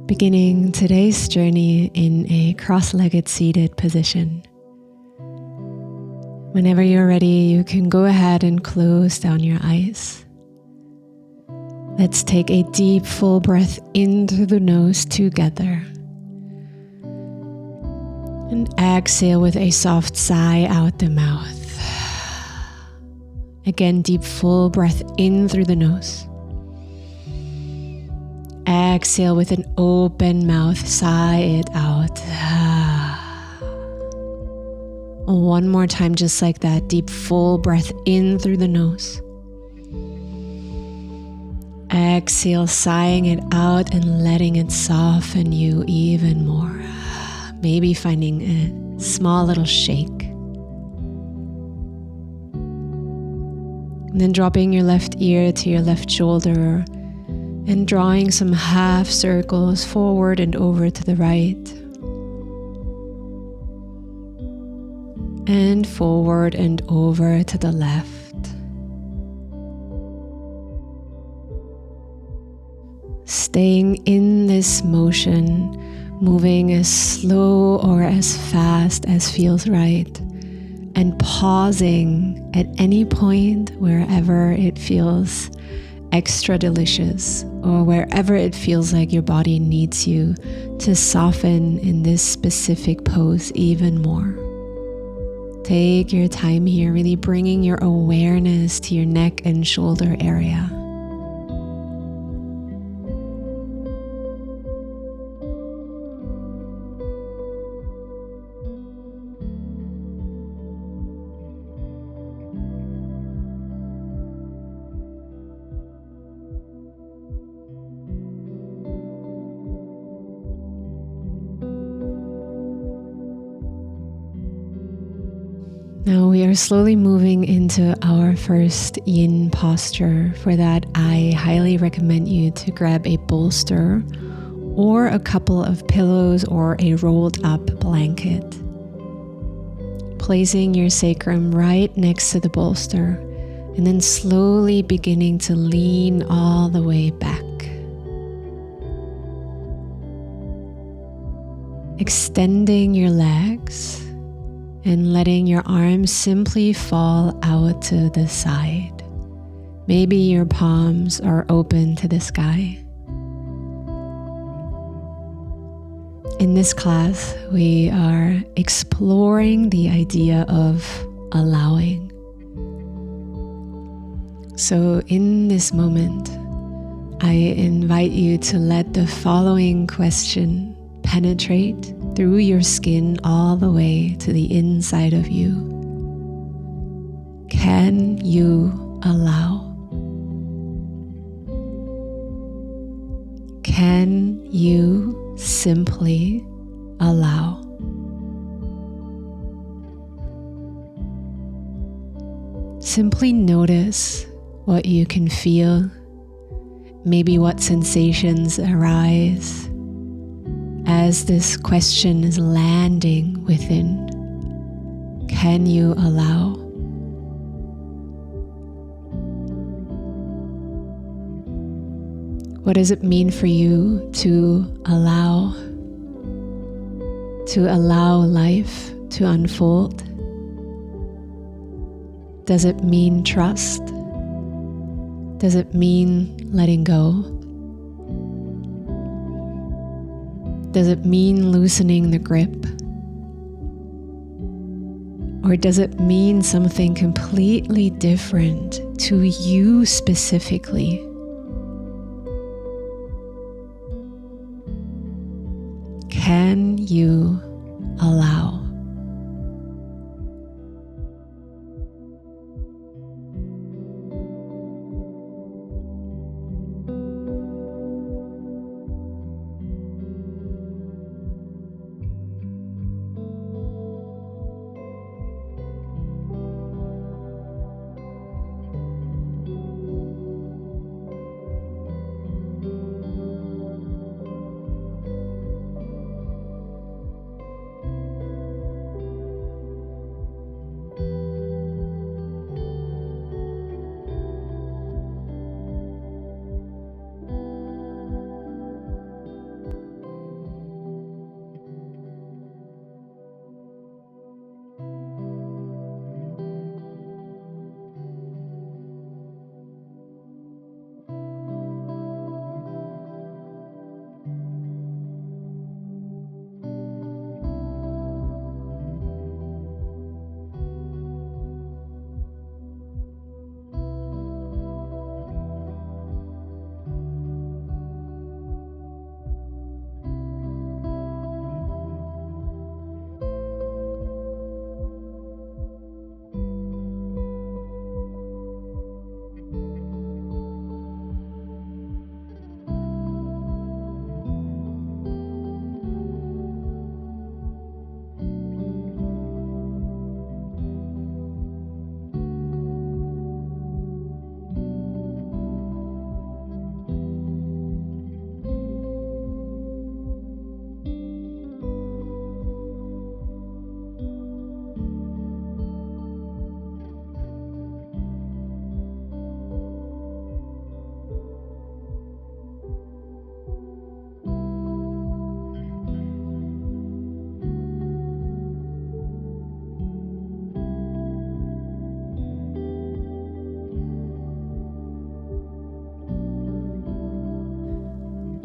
Beginning today's journey in a cross-legged seated position. Whenever you're ready, you can go ahead and close down your eyes. Let's take a deep, full breath in through the nose together. And exhale with a soft sigh out the mouth. Again, deep, full breath in through the nose. Exhale with an open mouth, sigh it out. One more time, just like that. Deep, full breath in through the nose. Exhale, sighing it out and letting it soften you even more. Maybe finding a small little shake. And then dropping your left ear to your left shoulder and drawing some half circles forward and over to the right. And forward and over to the left. Staying in this motion, moving as slow or as fast as feels right, and pausing at any point wherever it feels extra delicious or wherever it feels like your body needs you to soften in this specific pose even more. Take your time here, really bringing your awareness to your neck and shoulder area. Now we are slowly moving into our first yin posture. For that, I highly recommend you to grab a bolster or a couple of pillows or a rolled up blanket. Placing your sacrum right next to the bolster and then slowly beginning to lean all the way back. Extending your legs and letting your arms simply fall out to the side. Maybe your palms are open to the sky. In this class, we are exploring the idea of allowing. So in this moment, I invite you to let the following question penetrate through your skin all the way to the inside of you. Can you allow? Can you simply allow? Simply notice what you can feel, maybe what sensations arise as this question is landing within. Can you allow? What does it mean for you to allow? To allow life to unfold? Does it mean trust? Does it mean letting go? Does it mean loosening the grip? Or does it mean something completely different to you specifically? Can you allow?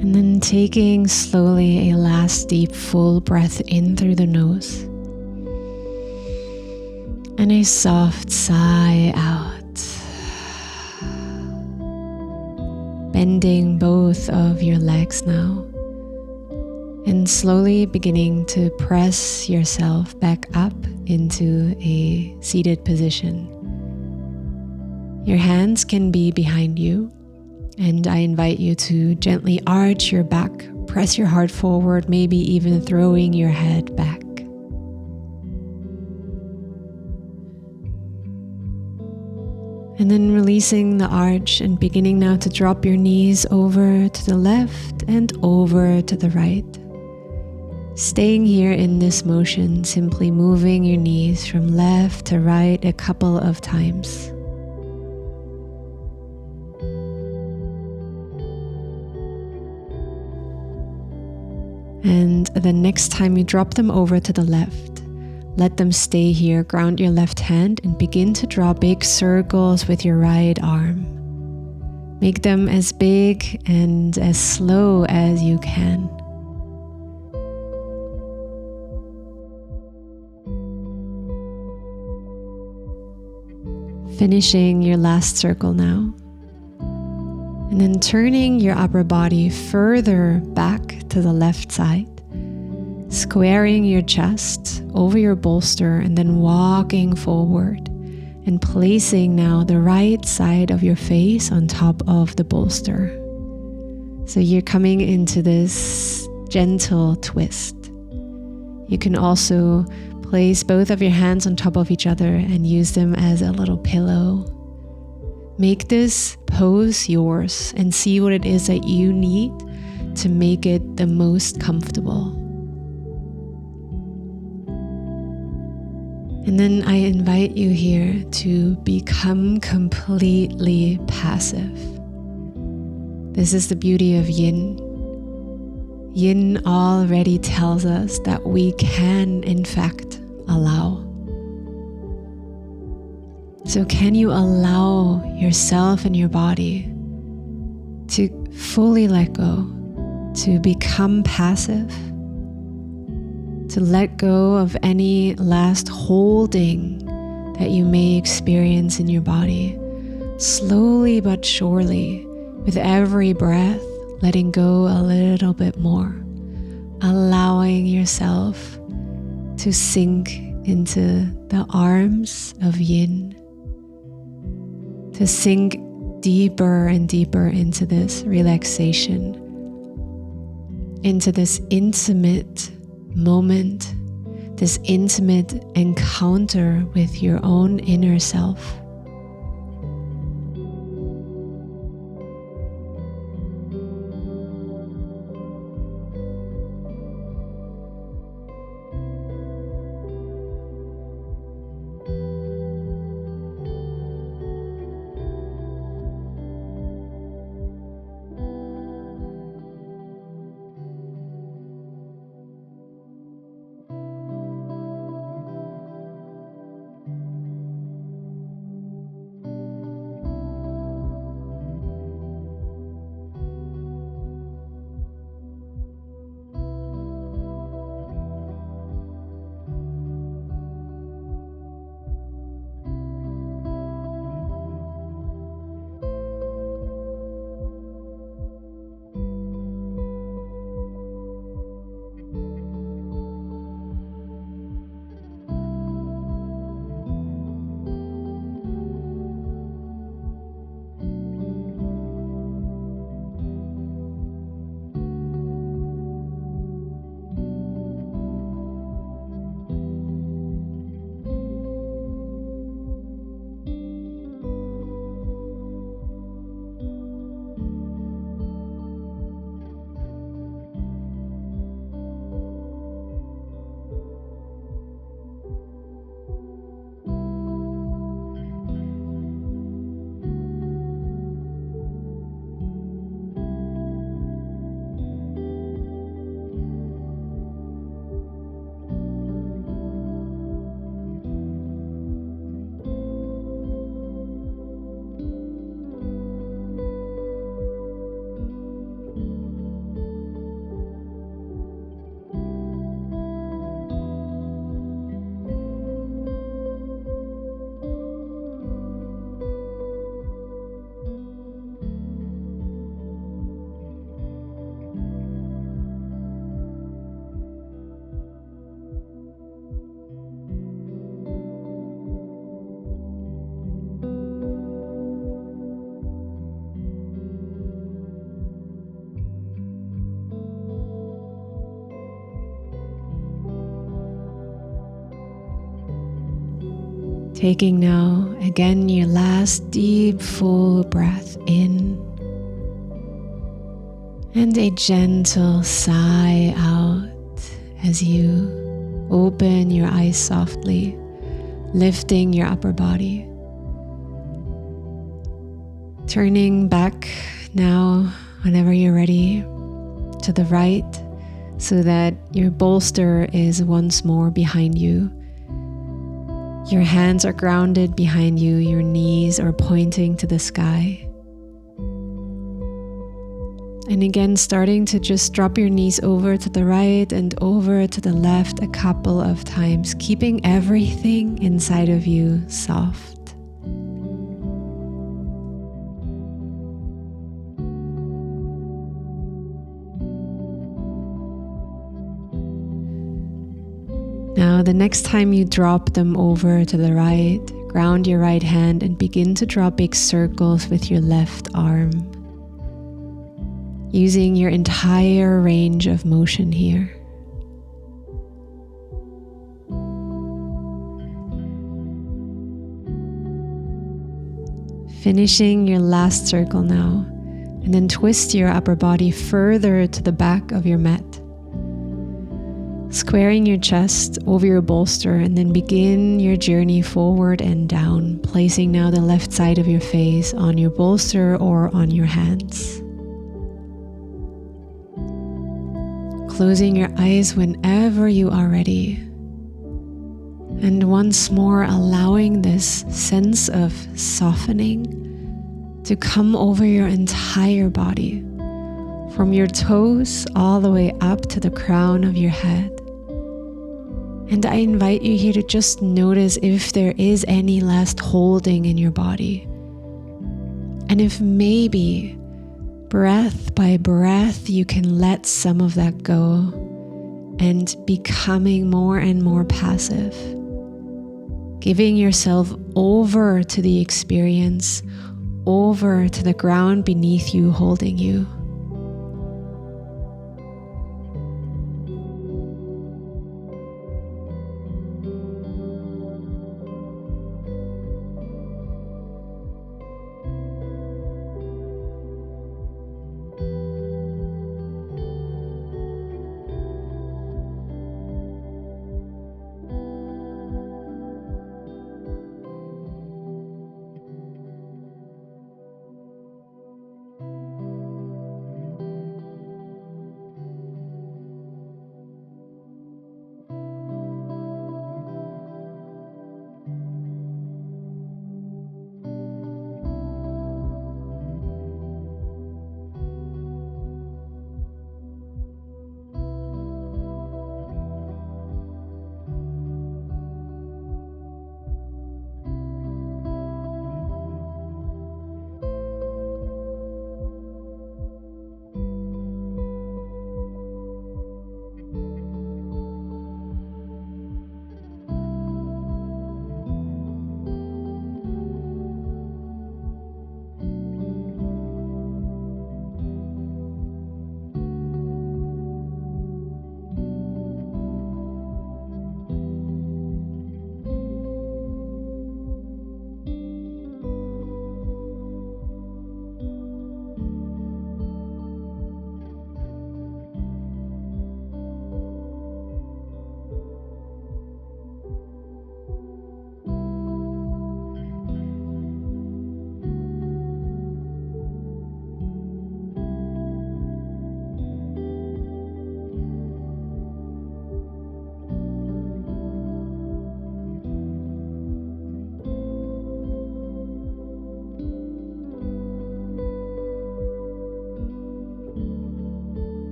And then taking slowly a last deep full breath in through the nose. And a soft sigh out. Bending both of your legs now. And slowly beginning to press yourself back up into a seated position. Your hands can be behind you. And I invite you to gently arch your back, press your heart forward, maybe even throwing your head back. And then releasing the arch and beginning now to drop your knees over to the left and over to the right. Staying here in this motion, simply moving your knees from left to right a couple of times. And the next time you drop them over to the left, let them stay here. Ground your left hand and begin to draw big circles with your right arm. Make them as big and as slow as you can. Finishing your last circle now. And then turning your upper body further back to the left side, squaring your chest over your bolster and then walking forward and placing now the right side of your face on top of the bolster. So you're coming into this gentle twist. You can also place both of your hands on top of each other and use them as a little pillow. Make this pose yours and see what it is that you need to make it the most comfortable. And then I invite you here to become completely passive. This is the beauty of Yin. Yin already tells us that we can, in fact, allow. So can you allow yourself and your body to fully let go, to become passive, to let go of any last holding that you may experience in your body, slowly but surely, with every breath, letting go a little bit more, allowing yourself to sink into the arms of Yin, to sink deeper and deeper into this relaxation, into this intimate moment, this intimate encounter with your own inner self. Taking now, again, your last deep, full breath in. And a gentle sigh out as you open your eyes softly, lifting your upper body. Turning back now, whenever you're ready, to the right, so that your bolster is once more behind you. Your hands are grounded behind you, your knees are pointing to the sky. And again, starting to just drop your knees over to the right and over to the left a couple of times, keeping everything inside of you soft. Now, the next time you drop them over to the right, ground your right hand and begin to draw big circles with your left arm, using your entire range of motion here. Finishing your last circle now, and then twist your upper body further to the back of your mat. Squaring your chest over your bolster, and then begin your journey forward and down, placing now the left side of your face on your bolster or on your hands. Closing your eyes whenever you are ready. And once more allowing this sense of softening to come over your entire body, from your toes all the way up to the crown of your head. And I invite you here to just notice if there is any last holding in your body. And if maybe, breath by breath, you can let some of that go and becoming more and more passive. Giving yourself over to the experience, over to the ground beneath you holding you.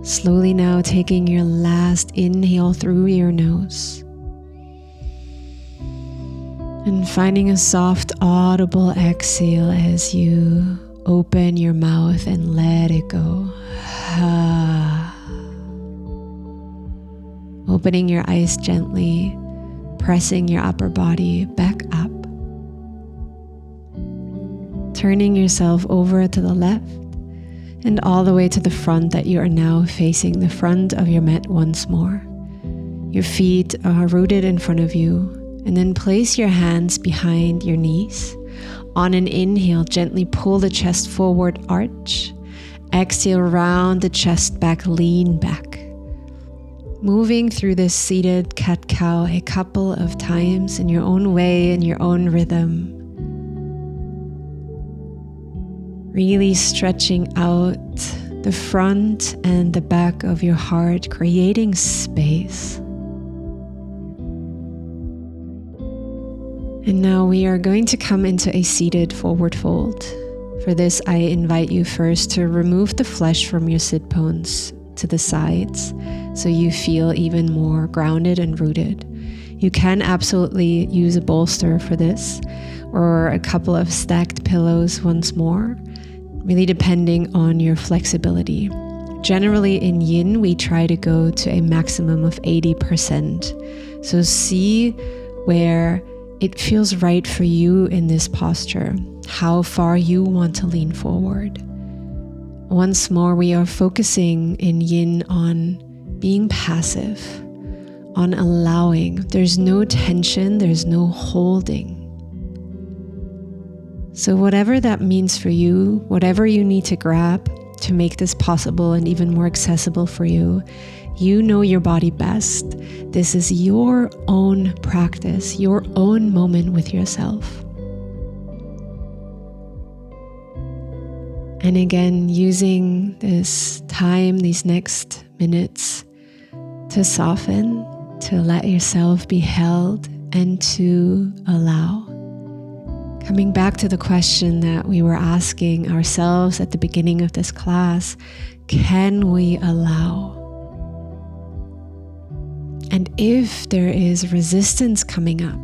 Slowly now taking your last inhale through your nose. And finding a soft, audible exhale as you open your mouth and let it go. Opening your eyes gently, pressing your upper body back up. Turning yourself over to the left and all the way to the front, that you are now facing the front of your mat once more. Your feet are rooted in front of you, and then place your hands behind your knees. On an inhale, gently pull the chest forward, arch. Exhale, round the chest back, lean back. Moving through this seated cat-cow a couple of times in your own way, in your own rhythm. Really stretching out the front and the back of your heart, creating space. And now we are going to come into a seated forward fold. For this, I invite you first to remove the flesh from your sit bones to the sides so you feel even more grounded and rooted. You can absolutely use a bolster for this, or a couple of stacked pillows once more, really depending on your flexibility. Generally in Yin, we try to go to a maximum of 80%. So see where it feels right for you in this posture, how far you want to lean forward. Once more, we are focusing in Yin on being passive, on allowing. There's no tension, there's no holding. So whatever that means for you, whatever you need to grab to make this possible and even more accessible for you, you know your body best. This is your own practice, your own moment with yourself. And again, using this time, these next minutes, to soften, to let yourself be held, and to allow. Coming back to the question that we were asking ourselves at the beginning of this class, can we allow? And if there is resistance coming up,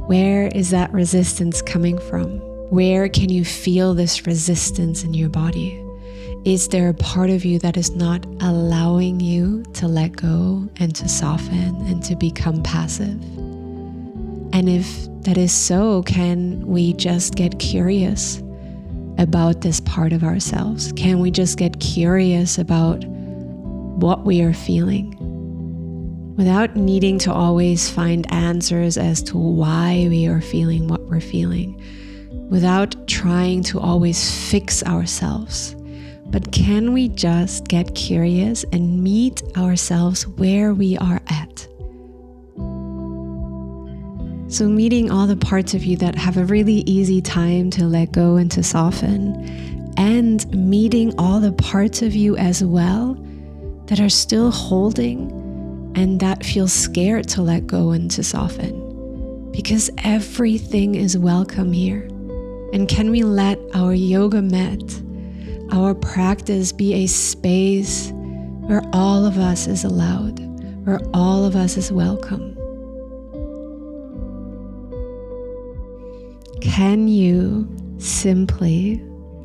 where is that resistance coming from? Where can you feel this resistance in your body? Is there a part of you that is not allowing you to let go and to soften and to become passive? And if that is so, can we just get curious about this part of ourselves? Can we just get curious about what we are feeling? Without needing to always find answers as to why we are feeling what we're feeling. Without trying to always fix ourselves. But can we just get curious and meet ourselves where we are at? So meeting all the parts of you that have a really easy time to let go and to soften, and meeting all the parts of you as well that are still holding and that feel scared to let go and to soften. Because everything is welcome here. And can we let our yoga mat, our practice, be a space where all of us is allowed, where all of us is welcome? Can you simply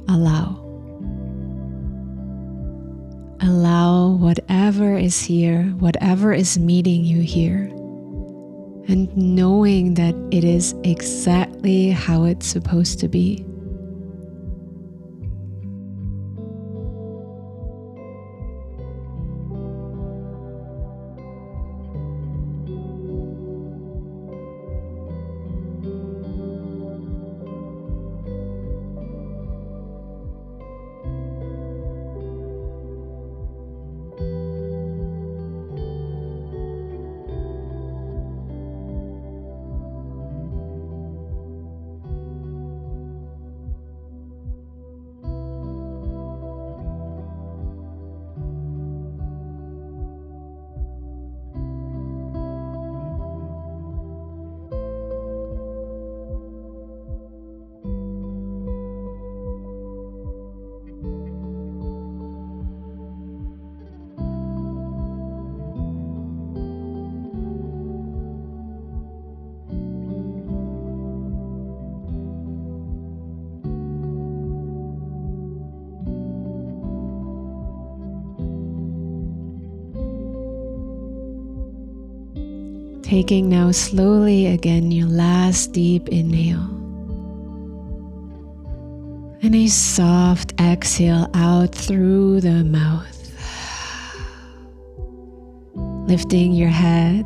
allow? Allow whatever is here, whatever is meeting you here, and knowing that it is exactly how it's supposed to be. Taking now slowly again your last deep inhale. And a soft exhale out through the mouth. Lifting your head,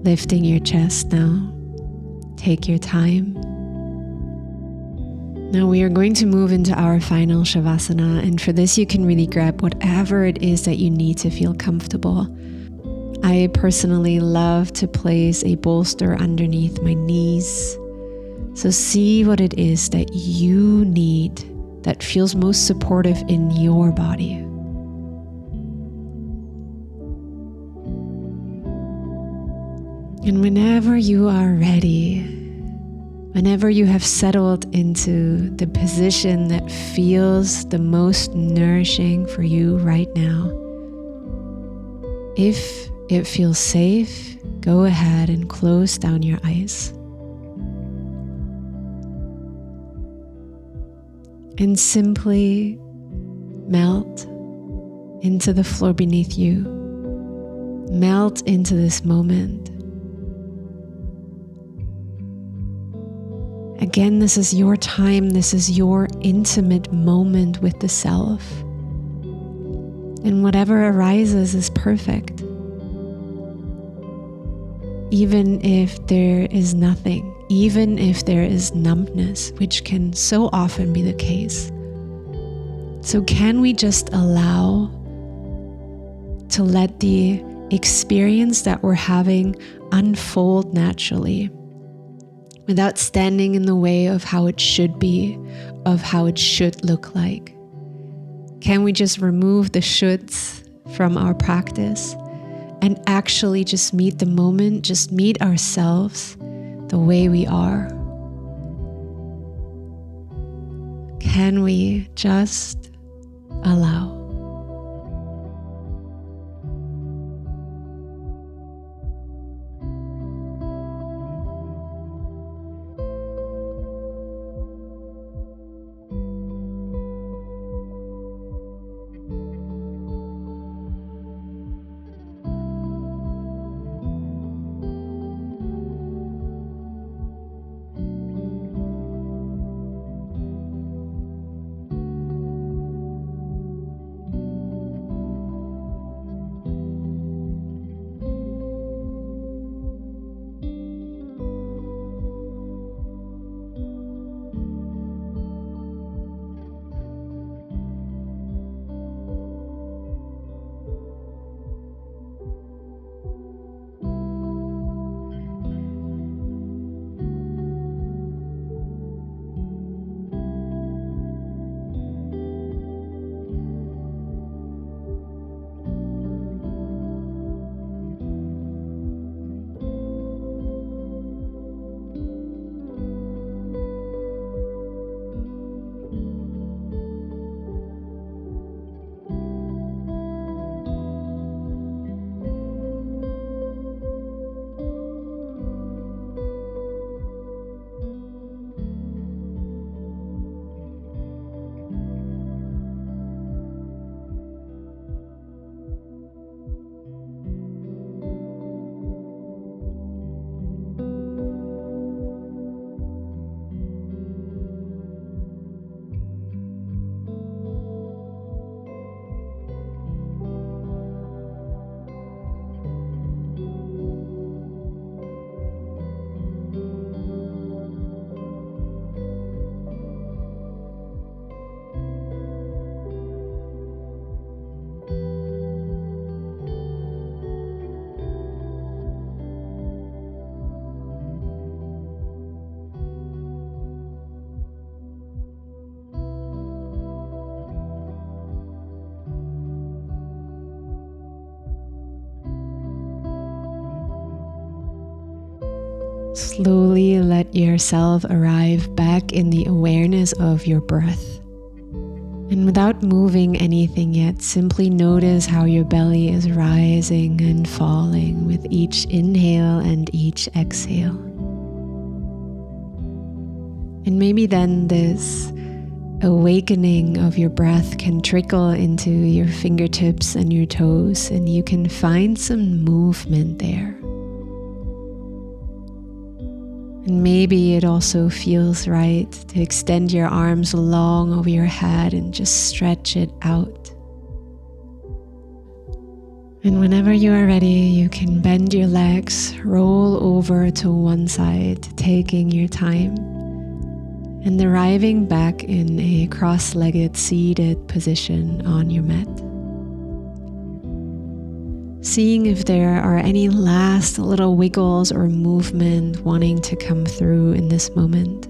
lifting your chest now. Take your time. Now we are going to move into our final Shavasana, and for this you can really grab whatever it is that you need to feel comfortable. I personally love to place a bolster underneath my knees. So see what it is that you need that feels most supportive in your body. And whenever you are ready, whenever you have settled into the position that feels the most nourishing for you right now, if it feels safe, go ahead and close down your eyes. And simply melt into the floor beneath you. Melt into this moment. Again, this is your time. This is your intimate moment with the self. And whatever arises is perfect. Even if there is nothing, even if there is numbness, which can so often be the case. So can we just allow to let the experience that we're having unfold naturally, without standing in the way of how it should be, of how it should look like? Can we just remove the shoulds from our practice and actually just meet the moment, just meet ourselves the way we are? Can we just allow? Slowly let yourself arrive back in the awareness of your breath. And without moving anything yet, simply notice how your belly is rising and falling with each inhale and each exhale. And maybe then this awakening of your breath can trickle into your fingertips and your toes, and you can find some movement there. And maybe it also feels right to extend your arms long over your head and just stretch it out. And whenever you are ready, you can bend your legs, roll over to one side, taking your time, and arriving back in a cross-legged seated position on your mat. Seeing if there are any last little wiggles or movement wanting to come through in this moment.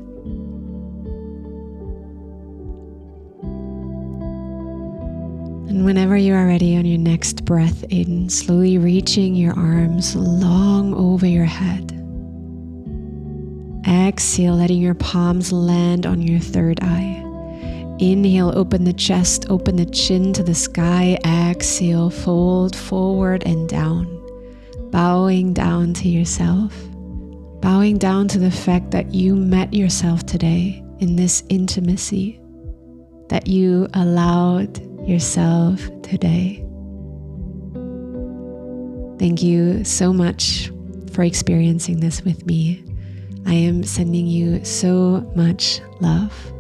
And whenever you are ready, on your next breath in, slowly reaching your arms long over your head. Exhale, letting your palms land on your third eye. Inhale, open the chest, open the chin to the sky. Exhale, fold forward and down. Bowing down to yourself. Bowing down to the fact that you met yourself today in this intimacy. That you allowed yourself today. Thank you so much for experiencing this with me. I am sending you so much love.